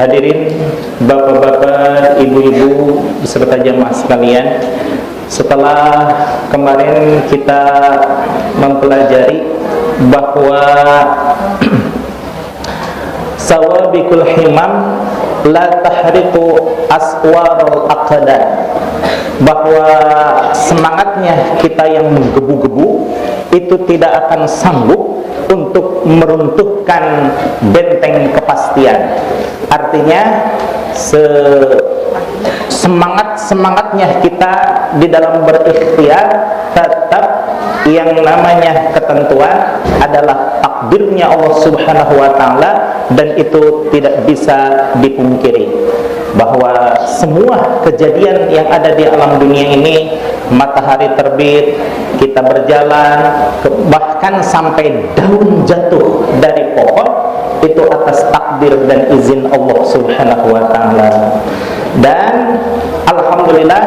Hadirin bapak-bapak, ibu-ibu beserta jamaah sekalian, setelah kemarin kita mempelajari bahwa sawabikul himam la tahriqu aswarul aqdar, bahwa semangatnya kita yang menggebu-gebu itu tidak akan sanggup untuk meruntuhkan benteng kepastian. Artinya semangat-semangatnya kita di dalam berikhtiar, tetap yang namanya ketentuan adalah takdirnya Allah Subhanahu wa taala, dan itu tidak bisa dipungkiri bahwa semua kejadian yang ada di alam dunia ini, matahari terbit, kita berjalan, bahkan sampai daun jatuh dari pohon, itu atas takdir dan izin Allah Subhanahu wa taala. Dan alhamdulillah,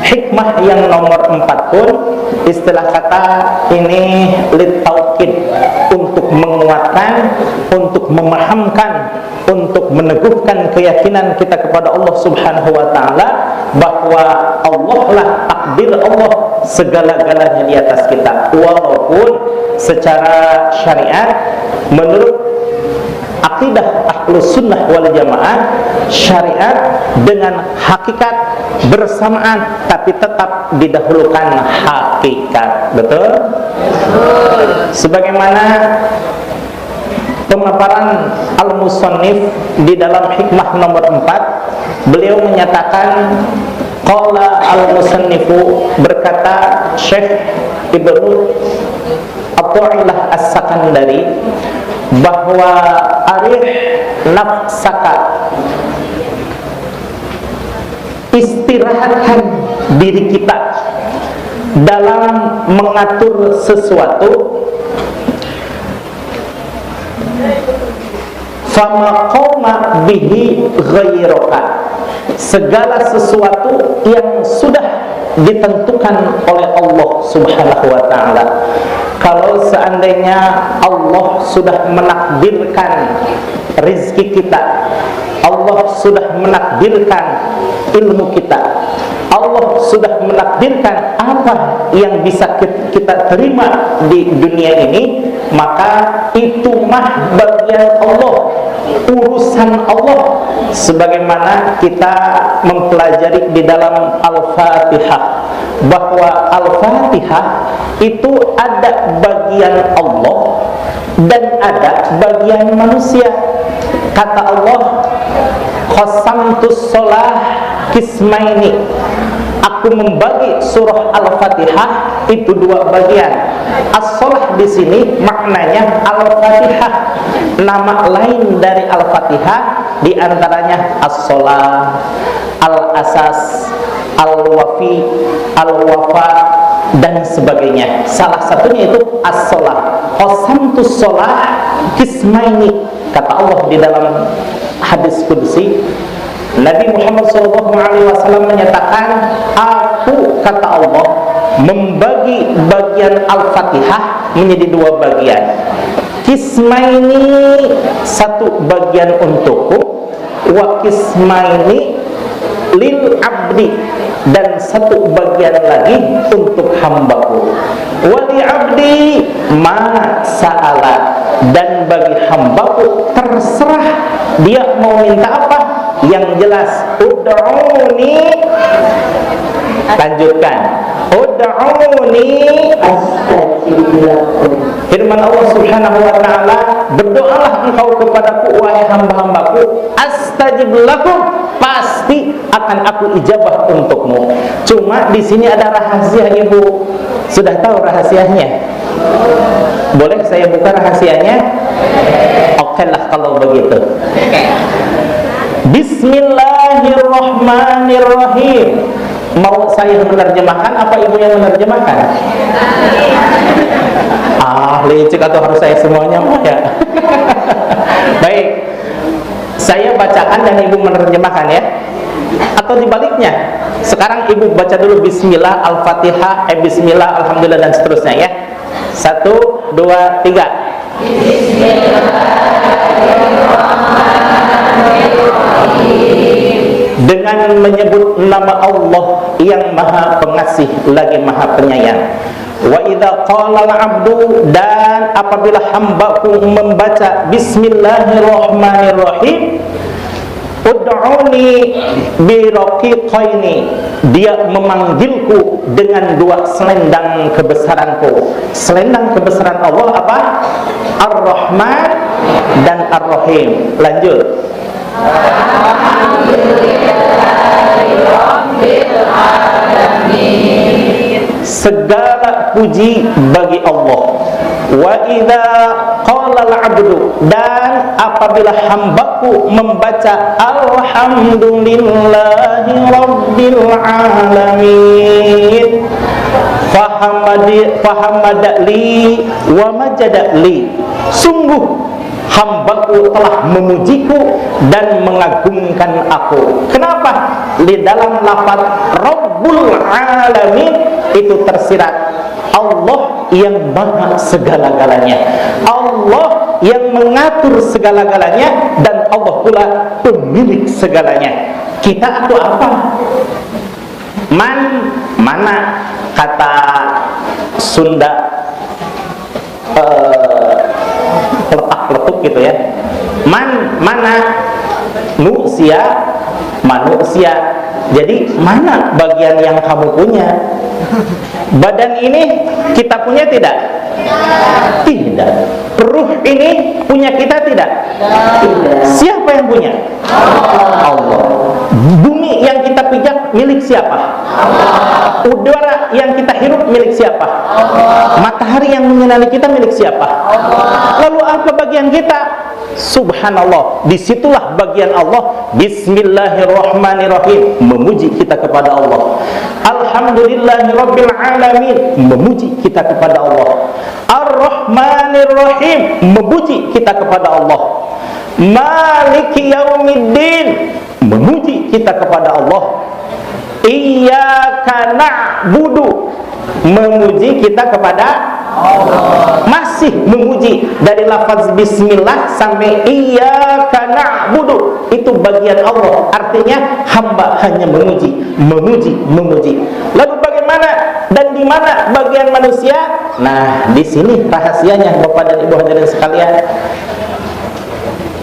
hikmah yang nomor 4 pun istilah kata ini litaukid, untuk menguatkan, untuk memahamkan, untuk meneguhkan keyakinan kita kepada Allah Subhanahu wa taala bahwa Allah lah takdir Allah segala-galanya di atas kita. Walaupun secara syariat menurut akidah Ahlus Sunnah wal Jamaah, syariat dengan hakikat bersamaan, tapi tetap didahulukan hakikat. Betul? Sebagaimana pemaparan Al-Musannif di dalam hikmah nomor 4, beliau menyatakan, qala al-musannifu, berkata Syekh Ibnu Athaillah As-Sakandari, bahwa arif nafsaka, istirahatkan diri kita dalam mengatur sesuatu, fama qoma bihi ghairuka, segala sesuatu yang sudah ditentukan oleh Allah Subhanahu wa taala. Kalau seandainya Allah sudah menakdirkan rizki kita, Allah sudah menakdirkan ilmu kita, Allah sudah menakdirkan apa yang bisa kita terima di dunia ini, maka itu mah bagian Allah, urusan Allah. Sebagaimana kita mempelajari di dalam Al-Fatihah, bahwa Al-Fatihah itu ada bagian Allah dan ada bagian manusia. Kata Allah, qasamtus shalah qismaini, aku membagi surah Al-Fatihah itu 2 bagian. As-shalah di sini maknanya Al-Fatihah. Nama lain dari Al-Fatihah di antaranya As-shalah, Al-asas, Al-wafi, Al-wafa, dan sebagainya. Salah satunya itu as-shalah. Qasamtus shalah qismaini, kata Allah di dalam hadis qudsi. Nabi Muhammad SAW menyatakan, aku, kata Allah, membagi bagian Al-Fatihah menjadi 2 bagian. Qismaini, 1 bagian untukku, wa qismaini lil abdi, dan 1 bagian lagi untuk hambaku. Wali abdi ma sa'ala, dan bagi hambaku terserah dia mau minta apa. Yang jelas, ud'uni, lanjutkan, ud'uni astajib lakum. Firman Allah Subhanahu wa taala, berdoalah engkau kepadaku wahai hamba-hambaku, astajib lakum, pasti akan aku ijabah untukmu. Cuma di sini ada rahasia, Ibu. Sudah tahu rahasianya? Boleh saya buka rahasianya? Oke lah kalau begitu. Bismillahirrahmanirrahim. Mau saya menerjemahkan apa Ibu yang menerjemahkan? Licik atau harus saya semuanya ya? Baik, saya bacakan dan Ibu menerjemahkan ya. Atau dibaliknya, sekarang Ibu baca dulu Bismillah, Al-Fatihah, Bismillah, Alhamdulillah, dan seterusnya ya. 1, 2, 3. Bismillahirrahmanirrahim. menyebut nama Allah yang Maha Pengasih lagi Maha Penyayang. Wa idza qala al-'abdu, dan apabila hambaku membaca bismillahirrahmanirrahim, ud'uni biraqiqaini, dia memanggilku dengan dua selendang kebesaranku. Selendang kebesaran Allah apa? Ar-Rahman dan Ar-Rahim. Lanjut. Segala puji bagi Allah. Wa idza qala al-'abdu, dan apabila hambaku membaca alhamdulillahi rabbil alamin, fahamadali wa majadali, sungguh hambaku telah memujiku dan mengagungkan aku. Kenapa? Di dalam lafaz Rabbul Alamin itu tersirat Allah yang maha segala-galanya, Allah yang mengatur segala-galanya, dan Allah pula pemilik segalanya. Kita itu apa? Mana kata Sunda letak-letuk gitu ya. Mana manusia. Jadi mana bagian yang kamu punya? Badan ini kita punya tidak? Tidak. Ruh ini punya kita tidak? Tidak. Siapa yang punya? Allah. Bumi yang kita pijak milik siapa? Allah. Udara yang kita hirup milik siapa? Allah. Matahari yang menyinari kita milik siapa? Allah. Lalu apa bagian kita? Subhanallah, disitulah bagian Allah. Bismillahirrahmanirrahim, memuji kita kepada Allah. Alhamdulillahirabbil alamin, memuji kita kepada Allah. Ar-Rahmanirrahim, memuji kita kepada Allah. Maliki yaumiddin, memuji kita kepada Allah. Iyyaka na'budu, memuji kita kepada Allah. Masih memuji dari lafaz bismillah sampai iyyaka na'budu, itu bagian Allah. Artinya hamba hanya memuji. Lalu bagaimana dan di mana bagian manusia? Nah, di sini rahasianya Bapak dan Ibu hadirin sekalian.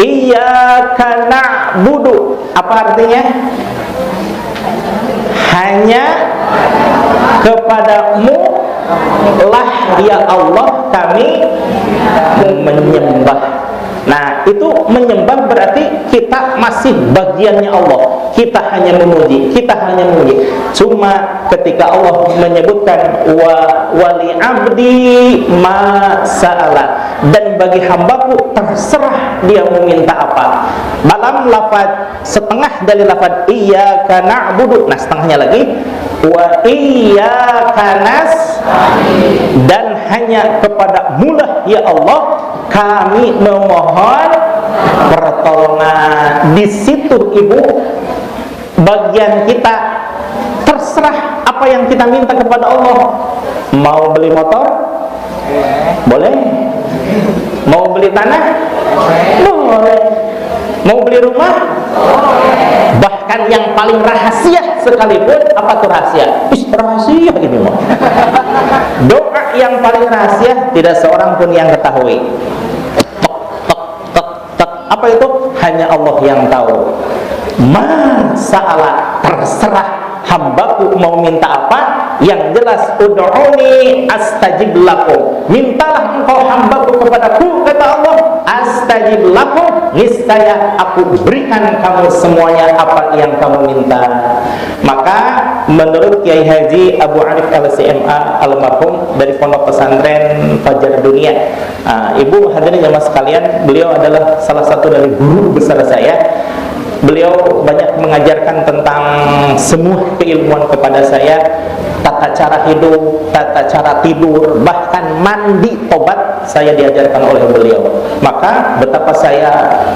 Iyyaka na'budu, apa artinya? Hanya kepadamu lah ya Allah kami menyembah. Nah, itu menyembah berarti kita masih bagiannya Allah. Kita hanya memuji. Cuma ketika Allah menyebutkan wali abdi ma sa'ala, dan bagi hambaku terserah dia meminta apa. Dalam lafaz setengah dari lafaz iyyaka na'budu, nah setengahnya lagi wa iyyaka nasta'in, dan hanya kepada mulah ya Allah kami memohon pertolongan. Di situ Ibu bagian kita terserah apa yang kita minta kepada Allah. Mau beli motor? Boleh. Mau beli tanah? Boleh. Mau beli rumah? Bahkan yang paling rahasia sekalipun, apa tuh rahasia? Rahasia ini mah. Doa yang paling rahasia tidak seorang pun yang ketahui. Apa itu? Hanya Allah yang tahu. Masalah terserah hambaku mau minta apa. Yang jelas ud'uni astajib lakum, mintalah engkau hambaku kepadaku, kata Allah, astajib lakum, niscaya aku berikan kamu semuanya apa yang kamu minta. Maka menurut Kiai Haji Abu Arif LCMA almarhum dari Pondok Pesantren Fajar Dunia, Ibu hadirin jamaah sekalian, beliau adalah salah satu dari guru besar saya. Beliau banyak mengajarkan tentang semua keilmuan kepada saya, tata cara hidup, tata cara tidur, bahkan mandi, tobat saya diajarkan oleh beliau. Maka betapa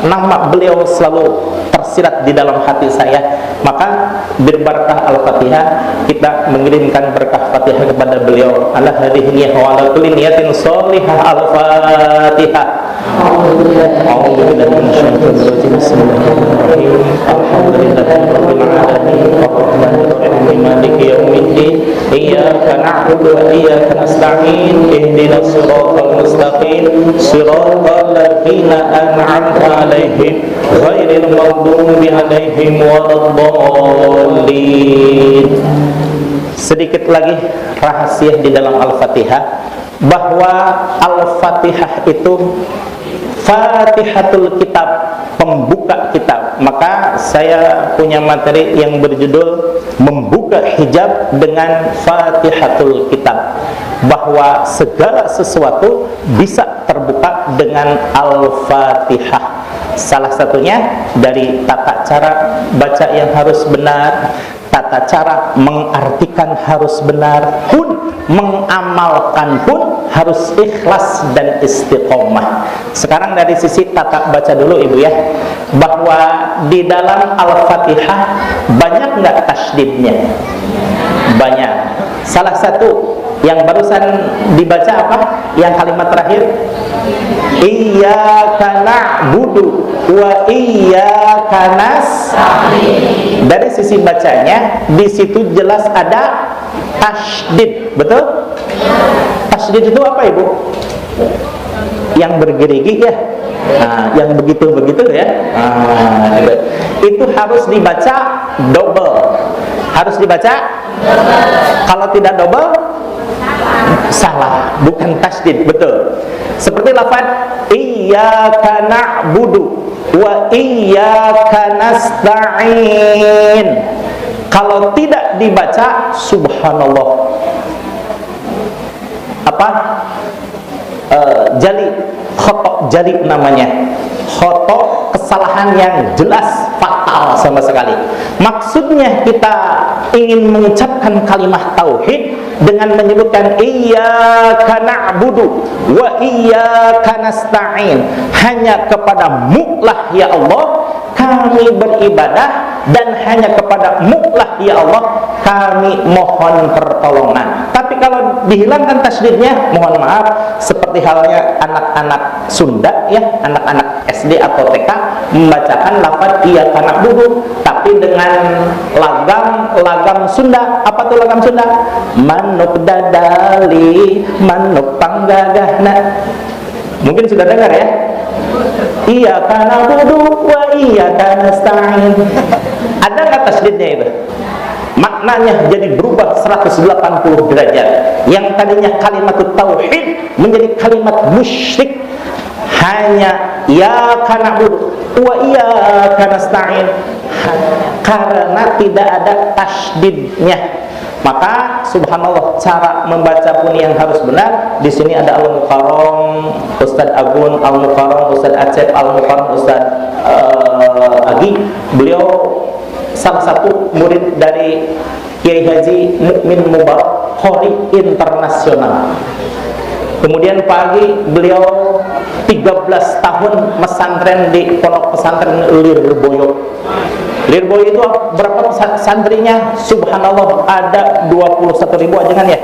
nama beliau selalu tersirat di dalam hati saya. Maka berberkah Al-Fatihah, kita mengirimkan berkah Fatihah kepada beliau. Ala hadhihi niyyah wa ala kulli niyatin shalihah. Al-Fatihah. A'udzu billahi minasyaitonir rajim. Bismillahirrahmanirrahim. Alhamdulillahirabbil alamin. ghairil maghdubi 'alaihim waladdallin. Sedikit lagi rahasia di dalam Al-Fatihah, bahwa Al-Fatihah itu Fatihatul Kitab, pembuka kitab. Maka saya punya materi yang berjudul Membuka Hijab dengan Fatihatul Kitab, bahwa segala sesuatu bisa terbuka dengan Al-Fatihah. Salah satunya dari tata cara baca yang harus benar, tata cara mengartikan harus benar, pun mengamalkan pun harus ikhlas dan istiqomah. Sekarang dari sisi tata baca dulu Ibu ya, bahwa di dalam Al-Fatihah banyak nggak tasydidnya? Banyak. Salah satu yang barusan dibaca apa? Yang kalimat terakhir, Iyyaka na'budu wa iyyaka nasta'in. Dari sisi bacanya, di situ jelas ada tasydid, betul? Tasydid itu apa Ibu? Yang bergerigi ya, yang begitu-begitu ya. Itu harus dibaca double. Harus dibaca double. Kalau tidak double, salah, bukan tasydid, betul. Seperti lafaz Iyyaka na'budu wa iyyaka nasta'in. Kalau tidak dibaca, subhanallah, apa? Jali, khotok jali namanya. Khotok, kesalahan yang jelas, fatal sama sekali. Maksudnya kita ingin mengucapkan kalimat tauhid dengan menyebutkan Iyyaka na'budu wa iyyaka nasta'in. Hanya kepadamu lah ya Allah kami beribadah, dan hanya kepadamu lah ya Allah kami mohon pertolongan. Tapi kalau dihilangkan tasydidnya, mohon maaf, seperti halnya anak-anak Sunda ya, anak-anak SD atau TK membacakan lafaz Iyyaka na'budu tapi dengan lagam Sunda. Apa tuh lagam Sunda? Manuk dadali, manuk panggagahna. Mungkin sudah dengar ya? Iyyaka na'budu wa iyyaka nasta'in. Ada nggak tasydidnya itu? Maknanya jadi berubah 180 derajat. Yang tadinya kalimat tauhid menjadi kalimat musyrik. Hanya iyyaka na'budu wa iyyaka nasta'in, karena tidak ada tasydidnya. Maka subhanallah, cara membaca pun yang harus benar. Di sini ada Al-Mukarram Ustadz Agun, Al-Mukarram Ustadz Acep, Al-Mukarram Ustadz Agi. Beliau salah satu murid dari Kiai Haji Mukmin Mubarak, Qori internasional. Kemudian pagi beliau 13 tahun mesantren di pondok pesantren Lirboyo. Lirboyo itu berapa santrinya? Subhanallah, ada 21.000 ajengan ya.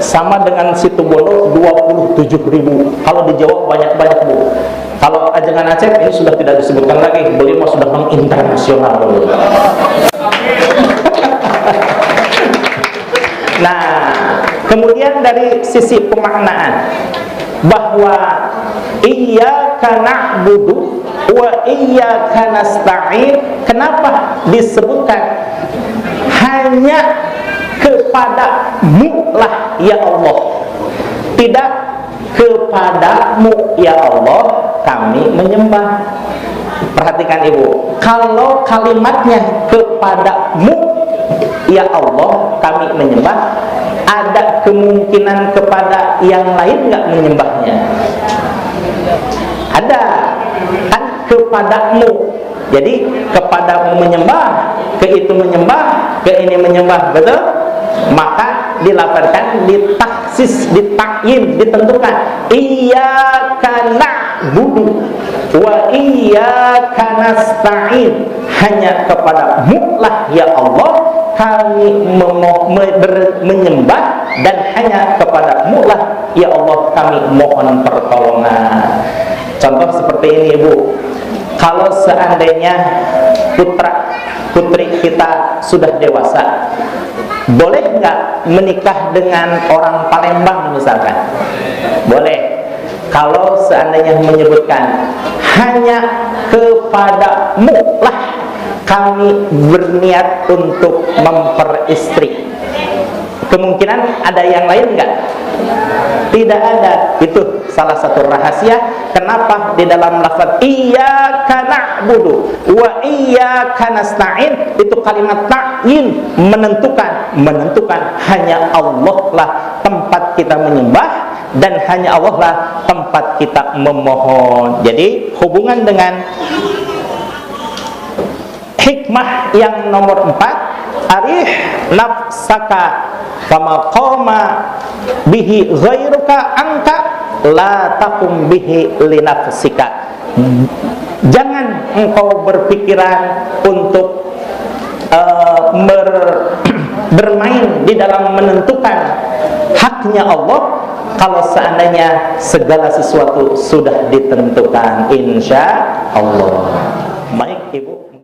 Sama dengan Situbondo 27.000. Kalau di Jawa banyak-banyak Bu. Kalau ajengan Aceh ini sudah tidak disebutkan lagi. Beliau sudah menginternasional dulu. Nah, kemudian dari sisi pemaknaan, bahwa Iyyaka na'budu wa iyyaka nasta'in, kenapa disebutkan hanya kepadamu lah ya Allah, tidak kepadamu ya Allah kami menyembah. Perhatikan Ibu, kalau kalimatnya kepadamu ya Allah kami menyembah, ada kemungkinan kepada yang lain nggak menyembahnya? Ada kan, kepadamu. Jadi kepadamu menyembah, ke itu menyembah, ke ini menyembah, betul? Maka dilafalkan, ditaksis, ditakyin, ditentukan Iyyaka na'budu wa iyyaka nasta'in, hanya kepadamu lah ya Allah kami menyembah, dan hanya kepadamu lah ya Allah kami mohon pertolongan. Contoh seperti ini Ibu, kalau seandainya putri kita sudah dewasa, boleh nggak menikah dengan orang Palembang misalkan? Boleh. Kalau seandainya menyebutkan hanya kepadamu lah kami berniat untuk memperistri. Kemungkinan ada yang lain enggak? Tidak ada. Itu salah satu rahasia kenapa di dalam lafaz iyyaka na'budu wa iyyaka nasta'in itu kalimat ta'yin, menentukan hanya Allah lah tempat kita menyembah dan hanya Allah lah tempat kita memohon. Jadi hubungan dengan hikmah yang nomor 4, arih nafsaka fama qama bihi ghairuka anka la taqum bihi li nafsika. Jangan engkau berpikiran untuk bermain di dalam menentukan haknya Allah kalau seandainya segala sesuatu sudah ditentukan insya Allah. Baik Ibu.